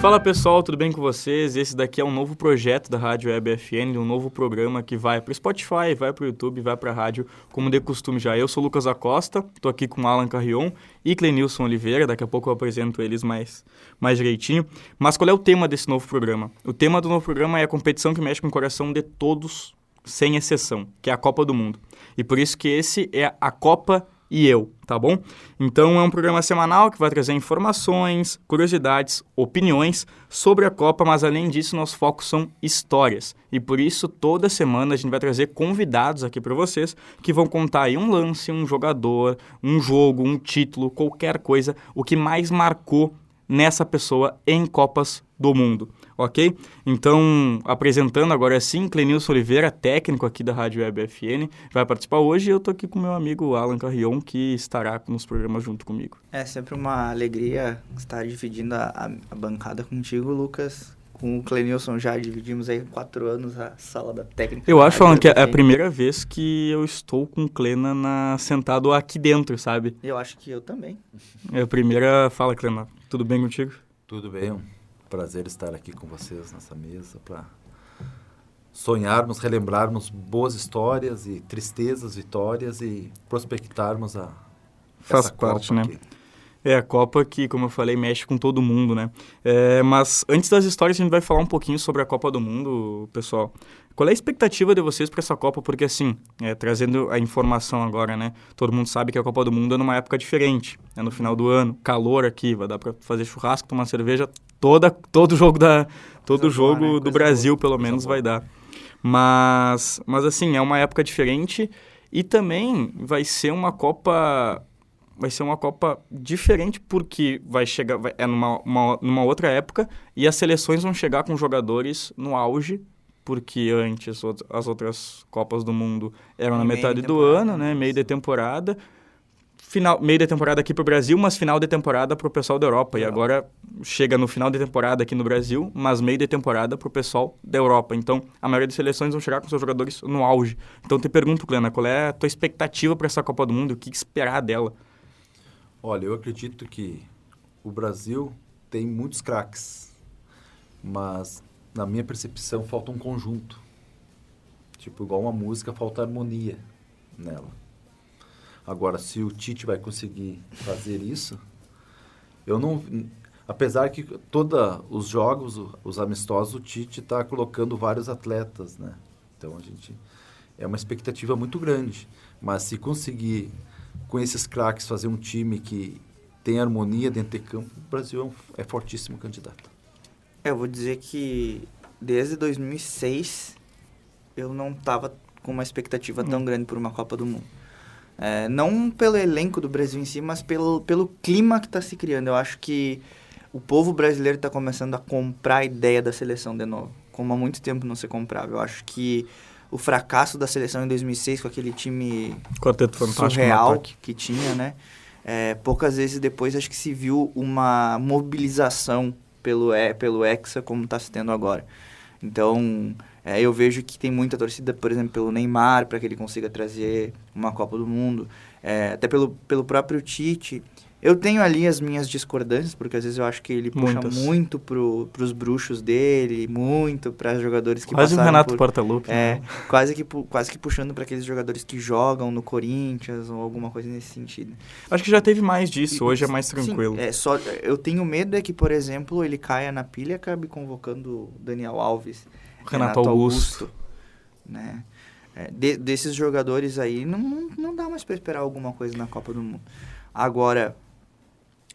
Fala pessoal, tudo bem com vocês? Esse daqui é um novo projeto da Rádio Web FN, um novo programa que vai para o Spotify, vai para o YouTube, vai para a rádio, como de costume já. Eu sou o Lucas Acosta, estou aqui com Alan Carrion e Clenilson Oliveira, daqui a pouco eu apresento eles mais direitinho. Mas qual é o tema desse novo programa? O tema do novo programa é a competição que mexe com o coração de todos, sem exceção, que é a Copa do Mundo. E por isso que esse é a Copa e eu, tá bom? Então é um programa semanal que vai trazer informações, curiosidades, opiniões sobre a Copa, mas além disso, nossos focos são histórias. E por isso, toda semana a gente vai trazer convidados aqui para vocês que vão contar aí um lance, um jogador, um jogo, um título, qualquer coisa, o que mais marcou nessa pessoa em Copas do Mundo, ok? Então, apresentando agora sim, Clenilson Oliveira, técnico aqui da Rádio Web FN, vai participar hoje e eu tô aqui com meu amigo Alan Carrion, que estará nos programas junto comigo. É sempre uma alegria estar dividindo a bancada contigo, Lucas. Com o Clenilson já dividimos aí 4 anos a sala da técnica. Eu acho, Alan, que é a primeira vez que eu estou com o Clena sentado aqui dentro, sabe? Eu acho que eu também. É a primeira... Fala, Clena, tudo bem contigo? Tudo bem, um prazer estar aqui com vocês nessa mesa para sonharmos, relembrarmos boas histórias e tristezas, vitórias e prospectarmos Faz parte, né? Aqui. É a Copa que, como eu falei, mexe com todo mundo, né? Mas antes das histórias, a gente vai falar um pouquinho sobre a Copa do Mundo, pessoal. Qual é a expectativa de vocês para essa Copa? Porque, assim, trazendo a informação agora, né? Todo mundo sabe que a Copa do Mundo é numa época diferente. É no final do ano, calor aqui, vai dar para fazer churrasco, tomar cerveja, todo jogo do Brasil, pelo menos, vai dar. Mas, assim, é uma época diferente e também vai ser uma Copa... Vai ser uma Copa diferente porque é numa outra época e as seleções vão chegar com jogadores no auge, porque antes as outras Copas do Mundo eram na metade do ano, né? Meio de temporada. Meio de temporada aqui para o Brasil, mas final de temporada para o pessoal da Europa. E agora chega no final de temporada aqui no Brasil, mas meio de temporada para o pessoal da Europa. Então, a maioria das seleções vão chegar com seus jogadores no auge. Então, te pergunto, Clena, qual é a tua expectativa para essa Copa do Mundo? O que esperar dela? Olha, eu acredito que o Brasil tem muitos craques, mas, na minha percepção, falta um conjunto. Tipo, igual uma música, falta harmonia nela. Agora, se o Tite vai conseguir fazer isso, eu não... Apesar que todos os jogos, os amistosos, o Tite está colocando vários atletas, né? Então, é uma expectativa muito grande. Mas se conseguir... com esses craques, fazer um time que tem harmonia dentro de campo, o Brasil é fortíssimo candidato. Eu vou dizer que desde 2006 eu não estava com uma expectativa tão grande por uma Copa do Mundo. Não pelo elenco do Brasil em si, mas pelo clima que está se criando. Eu acho que o povo brasileiro está começando a comprar a ideia da seleção de novo, como há muito tempo não se comprava. Eu acho que o fracasso da seleção em 2006 com aquele time Quarteto Fantástico surreal que tinha, né? Poucas vezes depois acho que se viu uma mobilização pelo Hexa como está se tendo agora. Então, eu vejo que tem muita torcida, por exemplo, pelo Neymar, para que ele consiga trazer uma Copa do Mundo. Até pelo próprio Tite. Eu tenho ali as minhas discordâncias, porque às vezes eu acho que ele puxa muito pros bruxos dele, muito para jogadores que quase passaram o Renato Portaluppi. Quase que puxando para aqueles jogadores que jogam no Corinthians ou alguma coisa nesse sentido. Acho que já teve mais disso, hoje é mais tranquilo. Sim, eu tenho medo que, por exemplo, ele caia na pilha e acabe convocando Daniel Alves, Renato Augusto. Né? Desses jogadores aí, não dá mais para esperar alguma coisa na Copa do Mundo. Agora...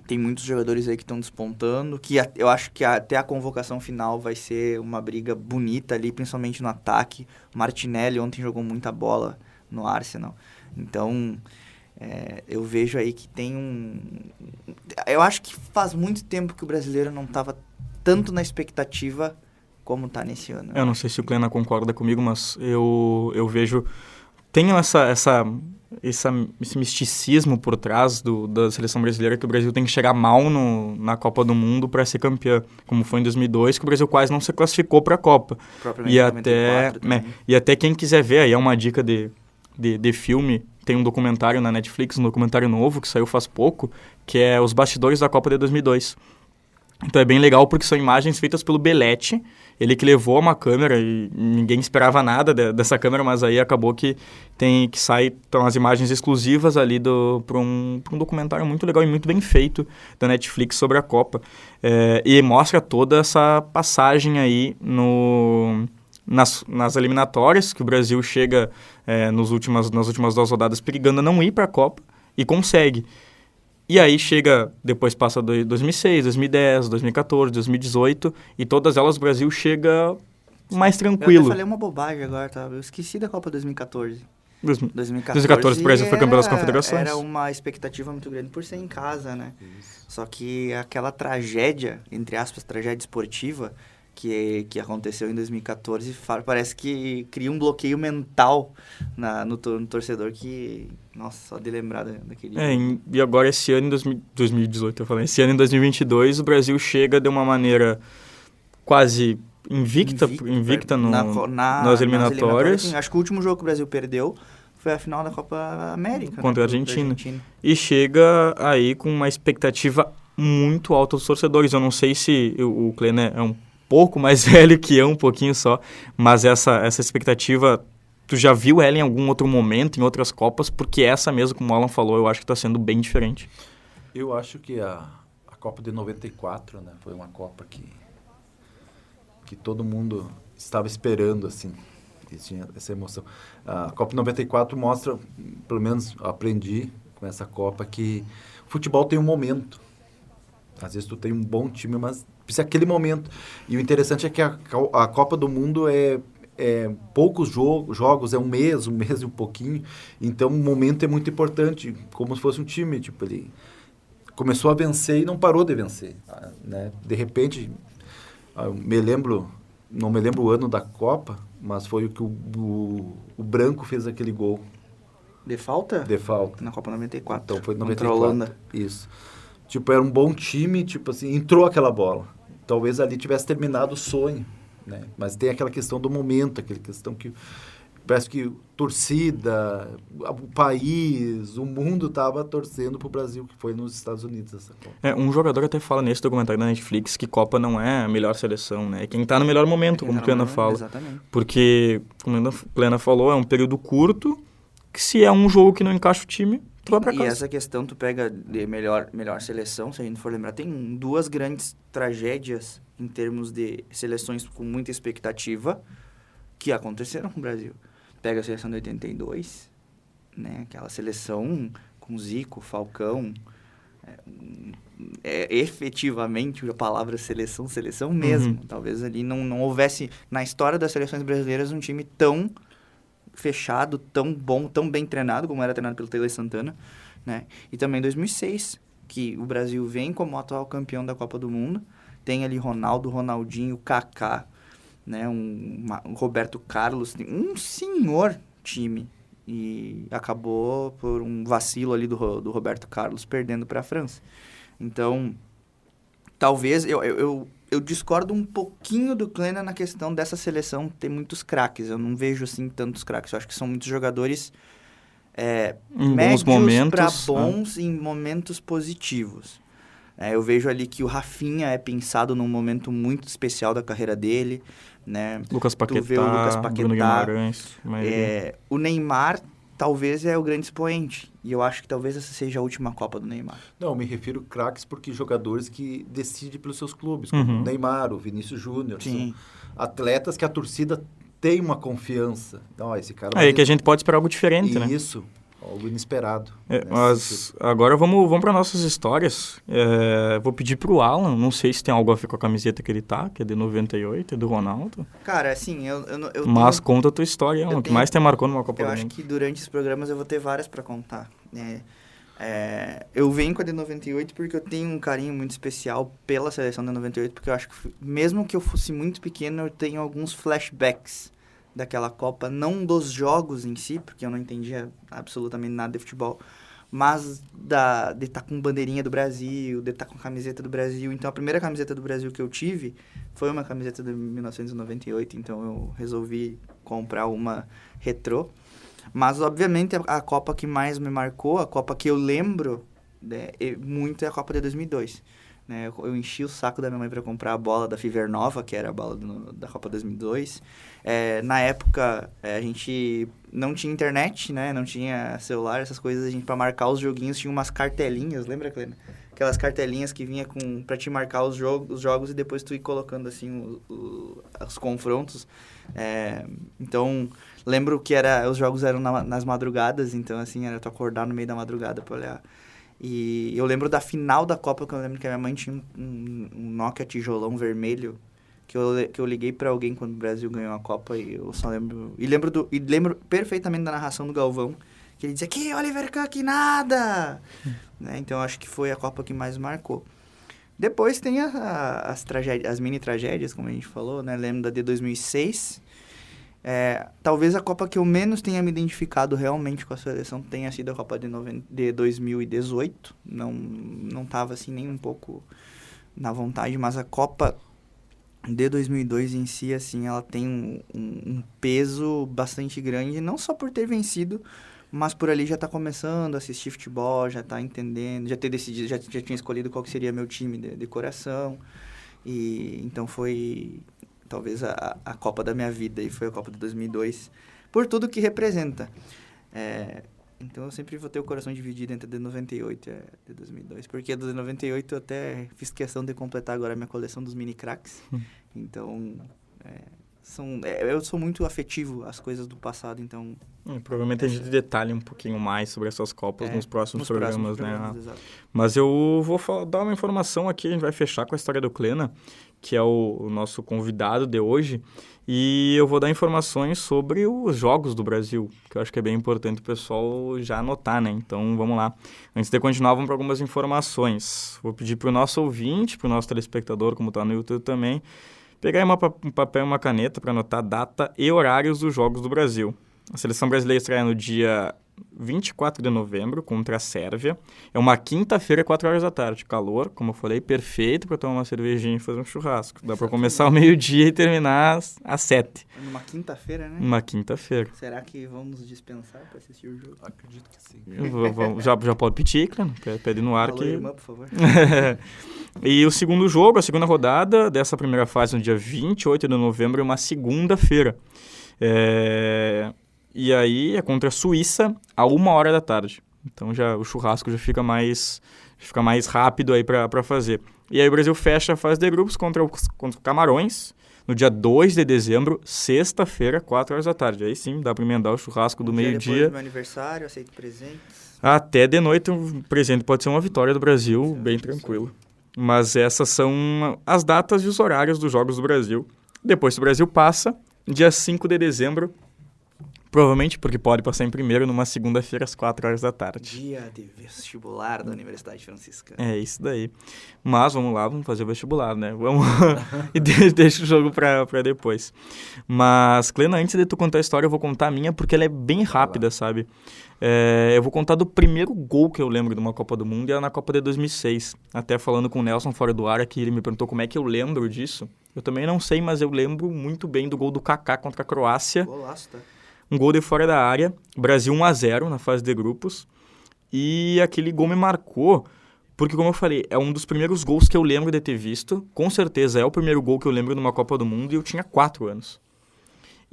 Tem muitos jogadores aí que estão despontando, que eu acho que até a convocação final vai ser uma briga bonita ali, principalmente no ataque. O Martinelli ontem jogou muita bola no Arsenal. Então, eu vejo aí que tem eu acho que faz muito tempo que o brasileiro não estava tanto na expectativa como está nesse ano. Eu não sei se o Clena concorda comigo, mas eu vejo... Tenho esse misticismo por trás da seleção brasileira, que o Brasil tem que chegar mal na Copa do Mundo para ser campeão, como foi em 2002, que o Brasil quase não se classificou para a Copa. E até quem quiser ver, aí é uma dica de filme, tem um documentário na Netflix, um documentário novo que saiu faz pouco, que é Os Bastidores da Copa de 2002. Então é bem legal porque são imagens feitas pelo Belletti, ele que levou uma câmera e ninguém esperava nada dessa câmera, mas aí acabou que sai então, as imagens exclusivas ali para um documentário muito legal e muito bem feito da Netflix sobre a Copa. E mostra toda essa passagem aí nas eliminatórias, que o Brasil chega nas últimas 2 rodadas perigando a não ir para a Copa e consegue. E aí chega, depois passa 2006, 2010, 2014, 2018, e todas elas o Brasil chega mais tranquilo. Eu até falei uma bobagem agora, tá? Eu esqueci da Copa 2014. 2014 o Brasil foi campeão das confederações. Era uma expectativa muito grande por ser em casa, né? Isso. Só que aquela tragédia, entre aspas, tragédia esportiva, que aconteceu em 2014, parece que cria um bloqueio mental no torcedor que... Nossa, só de lembrar daquele jogo. E agora esse ano, em 2018, eu falei, esse ano em 2022, o Brasil chega de uma maneira quase invicta nas eliminatórias. Acho que o último jogo que o Brasil perdeu foi a final da Copa América. Contra a Argentina. E chega aí com uma expectativa muito alta dos torcedores. Eu não sei se o Kleiner é um pouco mais velho que eu, um pouquinho só, mas essa expectativa... Tu já viu ela em algum outro momento, em outras Copas? Porque essa mesmo, como o Alan falou, eu acho que está sendo bem diferente. Eu acho que a Copa de 94, né, foi uma Copa que todo mundo estava esperando, assim, e tinha essa emoção. A Copa de 94 mostra, pelo menos aprendi com essa Copa, que o futebol tem um momento. Às vezes tu tem um bom time, mas precisa aquele momento. E o interessante é que a Copa do Mundo poucos jogos, é um mês e um pouquinho, então o momento é muito importante, como se fosse um time, tipo, ele começou a vencer e não parou de vencer, né? De repente, não me lembro o ano da Copa, mas foi o que o Branco fez aquele gol. De falta? De falta. Na Copa 94. Então foi 94. Contra a Holanda. Isso. Tipo, era um bom time, tipo assim, entrou aquela bola. Talvez ali tivesse terminado o sonho. Né? Mas tem aquela questão do momento, aquela questão que parece que torcida, o país, o mundo estava torcendo para o Brasil, que foi nos Estados Unidos. Essa Copa. Um jogador até fala nesse documentário da Netflix que Copa não é a melhor seleção, né? É quem está no melhor momento, como o Kleiner fala. Exatamente. Porque, como o Kleiner falou, é um período curto, que se é um jogo que não encaixa o time, tu vai para casa. E essa questão, tu pega de melhor seleção, se a gente for lembrar, tem 2 grandes tragédias em termos de seleções com muita expectativa que aconteceram com o Brasil. Pega a seleção de 82, né? Aquela seleção com Zico, Falcão, efetivamente a palavra seleção mesmo. Talvez ali não houvesse, na história das seleções brasileiras, um time tão fechado, tão bom, tão bem treinado, como era treinado pelo Tele Santana, né? E também 2006, que o Brasil vem como atual campeão da Copa do Mundo, tem ali Ronaldo, Ronaldinho, Kaká, né? um Roberto Carlos, um senhor time, e acabou por um vacilo ali do Roberto Carlos perdendo para a França. Então, talvez eu discordo um pouquinho do Kleiner na questão dessa seleção ter muitos craques. Eu não vejo assim tantos craques. Eu acho que são muitos jogadores médios para bons em momentos positivos. Eu vejo ali que o Rafinha é pensado num momento muito especial da carreira dele, né? Lucas Paquetá, tu vê o Lucas Paquetá, Bruno Guimarães. O Neymar talvez é o grande expoente. E eu acho que talvez essa seja a última Copa do Neymar. Não, me refiro craques porque jogadores que decidem pelos seus clubes, como o Neymar, o Vinícius Júnior. São atletas que a torcida tem uma confiança. Então, esse cara... É que a gente pode esperar algo diferente, né? Isso, algo inesperado. Mas agora vamos para nossas histórias. Vou pedir pro Alan, não sei se tem algo a ver com a camiseta que ele tá, que é de 98, é do Ronaldo. Cara, assim, Mas conta a tua história, Alan, o que mais te marcou numa Copa do Mundo. Eu acho que durante os programas eu vou ter várias para contar. Eu venho com a de 98 porque eu tenho um carinho muito especial pela seleção de 98, porque eu acho que, mesmo que eu fosse muito pequeno, eu tenho alguns flashbacks daquela Copa, não dos jogos em si, porque eu não entendia absolutamente nada de futebol, mas de estar com bandeirinha do Brasil, de estar com camiseta do Brasil. Então, a primeira camiseta do Brasil que eu tive foi uma camiseta de 1998, então eu resolvi comprar uma retrô. Mas, obviamente, a Copa que mais me marcou, a Copa que eu lembro muito, é a Copa de 2002. né? Eu enchi o saco da minha mãe para comprar a bola da Fever Nova, que era a bola da Copa 2002. Na época, a gente não tinha internet, né? Não tinha celular, essas coisas. A gente, para marcar os joguinhos, tinha umas cartelinhas, lembra, Clena? Aquelas cartelinhas que vinha para te marcar os jogos e depois tu ir colocando, assim, os confrontos. Então, lembro que os jogos eram nas madrugadas, então, assim, era tu acordar no meio da madrugada para olhar. E eu lembro da final da Copa, que eu lembro que a minha mãe tinha um Nokia tijolão vermelho, que eu liguei pra alguém quando o Brasil ganhou a Copa, e eu só lembro... E lembro perfeitamente da narração do Galvão, que ele dizia, que Oliver Kahn, que nada! Né? Então, acho que foi a Copa que mais marcou. Depois tem as mini tragédias, como a gente falou, né? Lembro da de 2006... talvez a Copa que eu menos tenha me identificado realmente com a seleção tenha sido a Copa de 2018. Não tava assim nem um pouco na vontade, mas a Copa de 2002 em si, assim, ela tem um peso bastante grande, não só por ter vencido, mas por ali já tá começando a assistir futebol, já tá entendendo, já ter decidido, já tinha escolhido qual que seria meu time de coração. E então foi... talvez a Copa da minha vida, e foi a Copa de 2002, por tudo que representa. Então, eu sempre vou ter o coração dividido entre a de 98 e a de 2002, porque a de 98 eu até fiz questão de completar agora a minha coleção dos mini craques. Então, eu sou muito afetivo às coisas do passado, então... provavelmente a gente detalha um pouquinho mais sobre essas Copas nos próximos programas, né? Exato. Mas eu vou dar uma informação aqui, a gente vai fechar com a história do Klena, que é o nosso convidado de hoje, e eu vou dar informações sobre os Jogos do Brasil, que eu acho que é bem importante o pessoal já anotar, né? Então, vamos lá. Antes de continuar, vamos para algumas informações. Vou pedir para o nosso ouvinte, para o nosso telespectador, como está no YouTube também, pegar aí um papel e uma caneta para anotar a data e horários dos Jogos do Brasil. A seleção brasileira estreia no dia 24 de novembro contra a Sérvia. É uma quinta-feira, 4 horas da tarde. Calor, como eu falei, perfeito para tomar uma cervejinha e fazer um churrasco. Dá para começar ao meio-dia e terminar às 7. Numa quinta-feira, né? Uma quinta-feira. Será que vão nos dispensar para assistir o jogo? Acredito que sim. Já pode pedir, claro. Pede no ar. Alô, que... irmã, por favor. E o segundo jogo, a segunda rodada dessa primeira fase, no dia 28 de novembro, é uma segunda-feira. E aí é contra a Suíça, a 1h da tarde. Então o churrasco já fica mais rápido aí para fazer. E aí o Brasil fecha a fase de grupos contra o Camarões, no dia 2 de dezembro, sexta-feira, 4 horas da tarde. Aí sim, dá para emendar o churrasco do meio-dia. Depois do meu aniversário, aceito presentes. Até de noite, o presente pode ser uma vitória do Brasil, bem tranquilo. Mas essas são as datas e os horários dos Jogos do Brasil. Depois, se o Brasil passa, dia 5 de dezembro, provavelmente porque pode passar em primeiro numa segunda-feira às 4 horas da tarde. Dia de vestibular da Universidade Franciscana. É isso daí. Mas vamos lá, vamos fazer o vestibular, né? Vamos e deixa o jogo pra depois. Mas, Klena, antes de tu contar a história, eu vou contar a minha porque ela é bem rápida, sabe? Eu vou contar do primeiro gol que eu lembro de uma Copa do Mundo, e era na Copa de 2006. Até falando com o Nelson fora do ar aqui, ele me perguntou como é que eu lembro disso. Eu também não sei, mas eu lembro muito bem do gol do Kaká contra a Croácia. Golaço, tá? Um gol de fora da área, Brasil 1-0 na fase de grupos, e aquele gol me marcou, porque como eu falei, é um dos primeiros gols que eu lembro de ter visto, com certeza é o primeiro gol que eu lembro numa Copa do Mundo, e eu tinha 4 anos.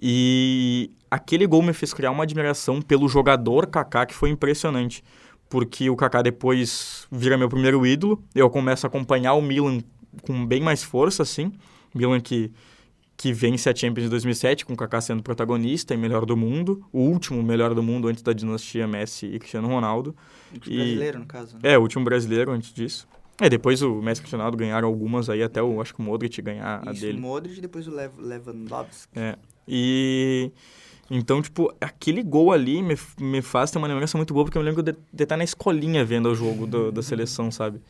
E aquele gol me fez criar uma admiração pelo jogador Kaká, que foi impressionante, porque o Kaká depois vira meu primeiro ídolo, eu começo a acompanhar o Milan com bem mais força, assim, Milan que vence a Champions de 2007, com o Kaká sendo protagonista e melhor do mundo, o último melhor do mundo antes da dinastia Messi e Cristiano Ronaldo. O último brasileiro, no caso. Né? O último brasileiro antes disso. Depois o Messi e o Cristiano Ronaldo ganharam algumas aí, até acho que o Modric ganhar a dele. Isso, o Modric e depois o Lewandowski. E... Então, tipo, aquele gol ali me faz ter uma lembrança muito boa, porque eu lembro de estar na escolinha vendo o jogo da seleção, sabe?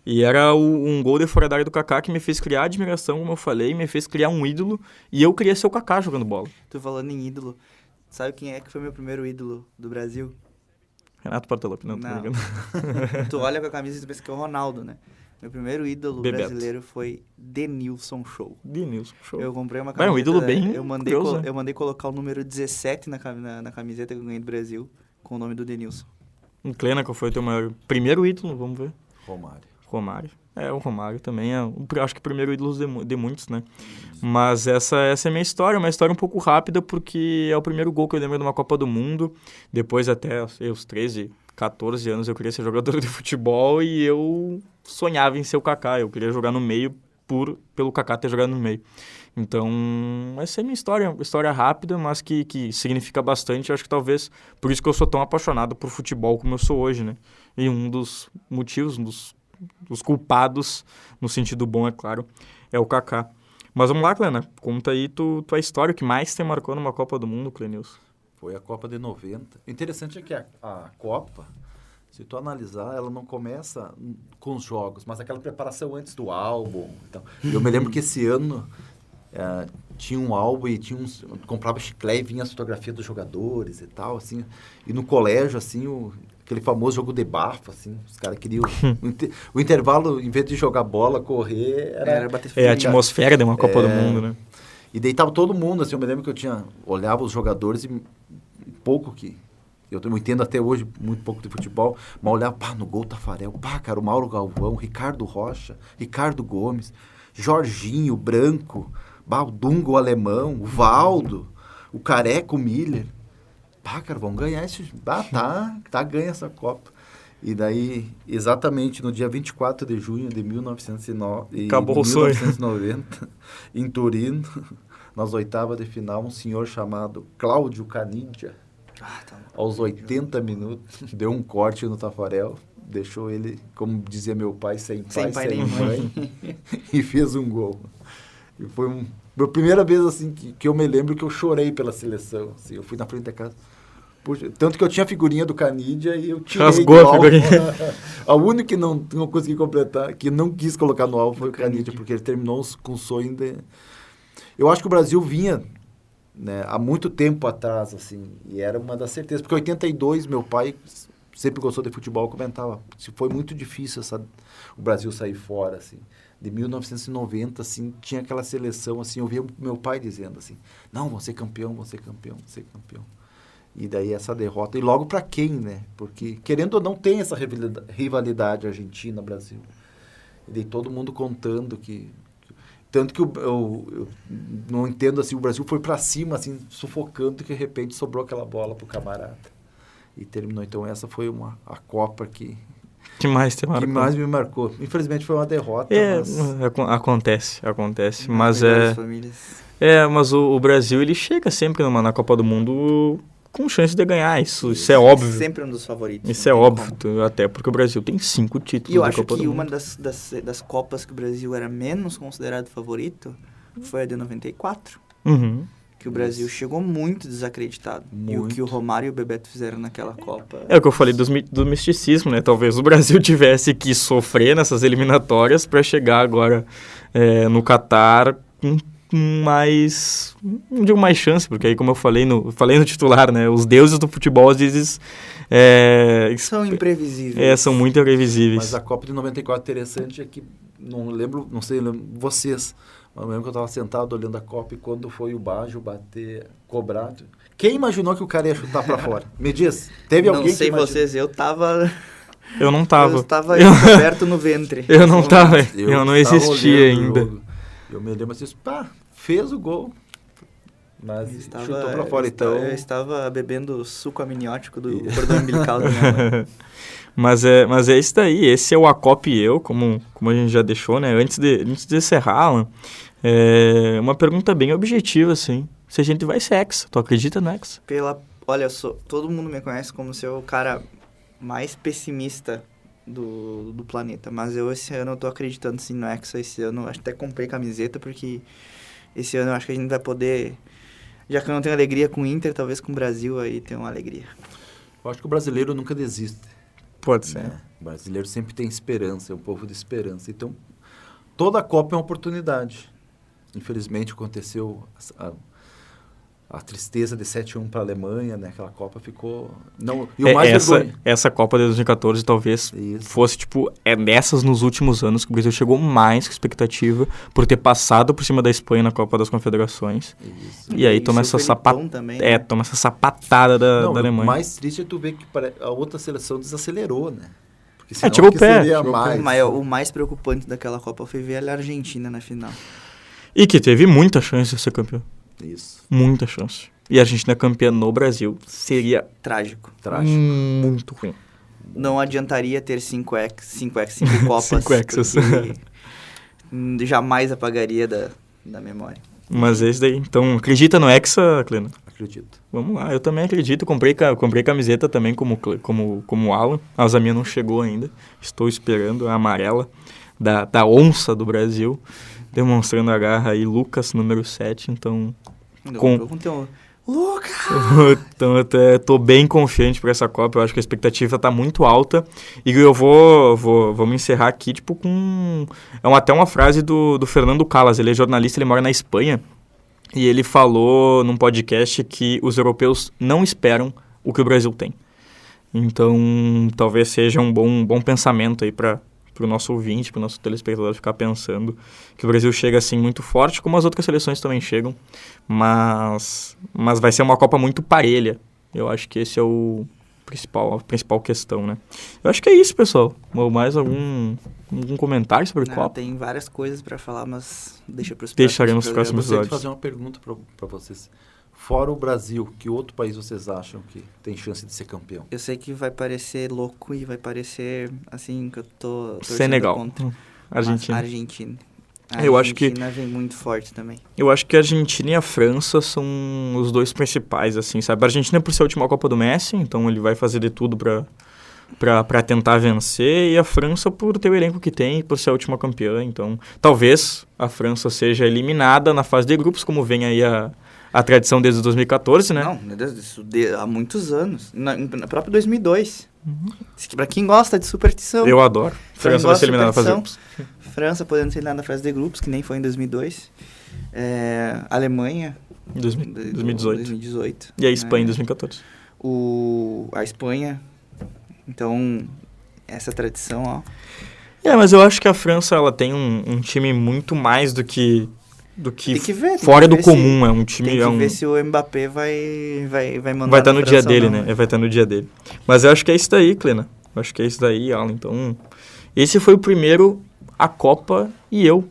E era um gol de fora da área do Kaká que me fez criar admiração, como eu falei, me fez criar um ídolo, e eu queria ser o Kaká jogando bola. Tô falando em ídolo, sabe quem é que foi meu primeiro ídolo do Brasil? Renato Portaluppi, não. Tu olha com a camisa e tu pensa que é o Ronaldo, né? Meu primeiro ídolo brasileiro foi Denilson Show. Denilson Show. Eu comprei uma camiseta... É um ídolo bem eu mandei colocar o número 17 na camiseta que eu ganhei do Brasil, com o nome do Denilson. Klena, qual foi o teu primeiro ídolo? Vamos ver. Romário. O Romário também acho que o primeiro ídolo de muitos, né? Mas essa é a minha história, uma história um pouco rápida, porque é o primeiro gol que eu lembro de uma Copa do Mundo. Depois, até os 13, 14 anos, eu queria ser jogador de futebol e eu sonhava em ser o Kaká. Eu queria jogar no meio pelo Kaká ter jogado no meio. Então, essa é a minha história rápida, mas que significa bastante. Eu acho que talvez por isso que eu sou tão apaixonado por futebol como eu sou hoje, né? E um dos motivos, dos culpados, no sentido bom, é claro, é o Kaká. Mas vamos lá, Clena, conta aí tua história, o que mais te marcou numa Copa do Mundo, Clenilson? Foi a Copa de 90. O interessante é que a Copa, se tu analisar, ela não começa com os jogos, mas aquela preparação antes do álbum. Então, eu me lembro que esse ano tinha um álbum e comprava chiclete e vinha as fotografias dos jogadores e tal, assim. E no colégio, assim, aquele famoso jogo de bafo, assim, os caras queriam... o intervalo, em vez de jogar bola, correr, era bater a atmosfera de uma Copa do Mundo, né? E daí tava todo mundo, assim, eu me lembro que olhava os jogadores e pouco que... Eu entendo até hoje muito pouco de futebol, mas olhava, no gol Tafarel, cara, o Mauro Galvão, Ricardo Rocha, Ricardo Gomes, Jorginho, Branco, o Dunga, o Alemão, o Valdo, o Careca, o Miller. Cara, vamos ganhar ganha essa Copa. E daí, exatamente no dia 24 de junho de 1990, em Turino, nas oitavas de final, um senhor chamado Cláudio Canidia, aos 80 minutos, deu um corte no Tafarel, deixou ele, como dizia meu pai, sem pai nem mãe, e fez um gol. E foi a primeira vez assim, que eu me lembro que eu chorei pela seleção. Assim, eu fui na frente da casa. Puxa, tanto que eu tinha a figurinha do Canidia e eu tirei rasgou a figurinha. A única que não consegui completar, que não quis colocar no álbum foi o Canidia, porque ele terminou com o sonho de... Eu acho que o Brasil vinha, né, há muito tempo atrás, assim, e era uma das certezas. Porque em 82, meu pai sempre gostou de futebol, comentava, foi muito difícil o Brasil sair fora, assim. De 1990, assim, tinha aquela seleção, assim, eu via meu pai dizendo, assim, não, vou ser campeão, vou ser campeão, vou ser campeão. E daí essa derrota, e logo para quem, né? Porque, querendo ou não, tem essa rivalidade Argentina-Brasil. E daí todo mundo contando que... Tanto que eu não entendo, assim, o Brasil foi para cima, assim, sufocando, e que de repente sobrou aquela bola pro camarada. E terminou. Então essa foi a Copa que mais te marcou? Que mais me marcou. Infelizmente foi uma derrota, mas... Acontece. Mas mas o Brasil, ele chega sempre na Copa do Mundo com chance de ganhar, isso é óbvio. Sempre um dos favoritos. Isso é óbvio, até porque o Brasil tem 5 títulos da Copa do Mundo. E eu acho que uma das Copas que o Brasil era menos considerado favorito foi a de 94. Uhum. Que o Brasil chegou muito desacreditado. Muito. E o que o Romário e o Bebeto fizeram naquela Copa... É o que eu falei do misticismo, né? Talvez o Brasil tivesse que sofrer nessas eliminatórias para chegar agora no Catar com mais... Não digo mais chance, porque aí, como eu falei no titular, né? Os deuses do futebol, às vezes... são imprevisíveis. São muito imprevisíveis. Mas a Copa de 94 interessante é que, não sei vocês... Eu lembro que eu estava sentado olhando a Copa e quando foi o Baggio bater, cobrar... Quem imaginou que o cara ia chutar para fora? Me diz, teve alguém que imaginou? Não sei vocês, eu tava... Eu não tava. Eu estava coberto no ventre. Eu não tava, eu não existia ainda. Eu me lembro assim, fez o gol, mas chutou para fora, então... Eu estava bebendo suco amniótico do cordão umbilical da minha mãe. Mas é isso daí, esse é o A Copa e eu, como a gente já deixou, né? Antes de encerrar, Alan, uma pergunta bem objetiva, assim. Se a gente vai ser Hexa, tu acredita no Hexa? Olha, todo mundo me conhece como ser o cara mais pessimista do planeta, mas esse ano eu tô acreditando sim no Hexa. Esse ano até comprei camiseta, porque esse ano eu acho que a gente vai poder, já que eu não tenho alegria com o Inter, talvez com o Brasil aí tenha uma alegria. Eu acho que o brasileiro nunca desiste. Pode ser. O brasileiro sempre tem esperança, é um povo de esperança. Então, toda a Copa é uma oportunidade. Infelizmente, aconteceu a tristeza de 7-1 para a Alemanha, né? Aquela Copa ficou... Não, e o mais essa Copa de 2014 talvez fosse, dessas nos últimos anos que o Brasil chegou mais com expectativa por ter passado por cima da Espanha na Copa das Confederações. Isso. E aí toma essa toma essa sapatada da Alemanha. O mais triste é tu ver que a outra seleção desacelerou, né? Porque senão tirou o que pé, seria tirou o pé. mais. O mais preocupante daquela Copa foi ver a Argentina na final. E que teve muita chance de ser campeão. Isso. Muita chance. E a Argentina campeã no Brasil seria Trágico. Trágico. muito ruim. Não adiantaria ter 5 Copas. 5 hexas. Porque jamais apagaria da memória. Mas é isso daí. Então, acredita no Hexa, Clena? Acredito. Vamos lá, eu também acredito. Comprei camiseta também como o Alan. A minha não chegou ainda. Estou esperando a amarela da onça do Brasil. Demonstrando a garra aí, Lucas, número 7. Então, Lucas! então eu até tô bem confiante para essa Copa. Eu acho que a expectativa tá muito alta. E eu vamos encerrar aqui, tipo, com... até uma frase do Fernando Calas. Ele é jornalista, ele mora na Espanha. E ele falou num podcast que os europeus não esperam o que o Brasil tem. Então, talvez seja um bom pensamento aí para o nosso ouvinte, para o nosso telespectador ficar pensando que o Brasil chega assim muito forte, como as outras seleções também chegam, mas vai ser uma Copa muito parelha. Eu acho que esse é a principal questão, né? Eu acho que é isso, pessoal. Mais algum comentário sobre a Copa? Tem várias coisas para falar, mas Deixaremos os próximos Eu gostaria episódios. de fazer uma pergunta para vocês. Fora o Brasil, que outro país vocês acham que tem chance de ser campeão? Eu sei que vai parecer louco e vai parecer, assim, que eu tô torcendo Senegal. contra. Argentina. Argentina. Eu acho que... Argentina vem muito forte também. Eu acho que a Argentina e a França são os dois principais, assim, sabe? A Argentina por ser a última Copa do Messi, então ele vai fazer de tudo pra tentar vencer, e a França por ter o elenco que tem e por ser a última campeã, então talvez a França seja eliminada na fase de grupos, como vem aí a tradição desde 2014, né? Não, meu Deus, isso há muitos anos. Na própria 2002. Pra quem gosta de superstição. Eu adoro. França vai ser eliminada na fase de superstição. grupos. França podendo ser eliminada na fase de grupos, que nem foi em 2002. Alemanha... 2018. E a Espanha em 2014. A Espanha... Então, essa tradição, ó... Mas eu acho que a França, ela tem um time muito mais do que Tem que ver, fora do comum. É um time... Tem que ver se o Mbappé vai mandar. Vai estar no dia dele, não, né? Vai estar no dia dele. Mas eu acho que é isso daí, Clena. Eu acho que é isso daí, Alan. Então, esse foi o primeiro A Copa e eu.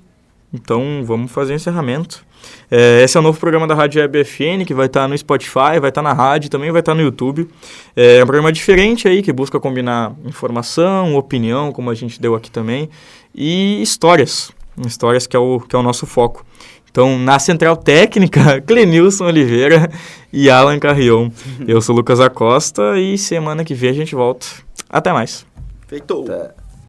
Então, vamos fazer o encerramento. Esse é o novo programa da Rádio Web FN, que vai estar no Spotify, vai estar na rádio, também vai estar no YouTube. É um programa diferente aí, que busca combinar informação, opinião, como a gente deu aqui também, e histórias. Histórias que é o nosso foco. Então, na Central Técnica, Clenilson Oliveira e Alan Carrion. Eu sou o Lucas Acosta e semana que vem a gente volta. Até mais. Feito! Até.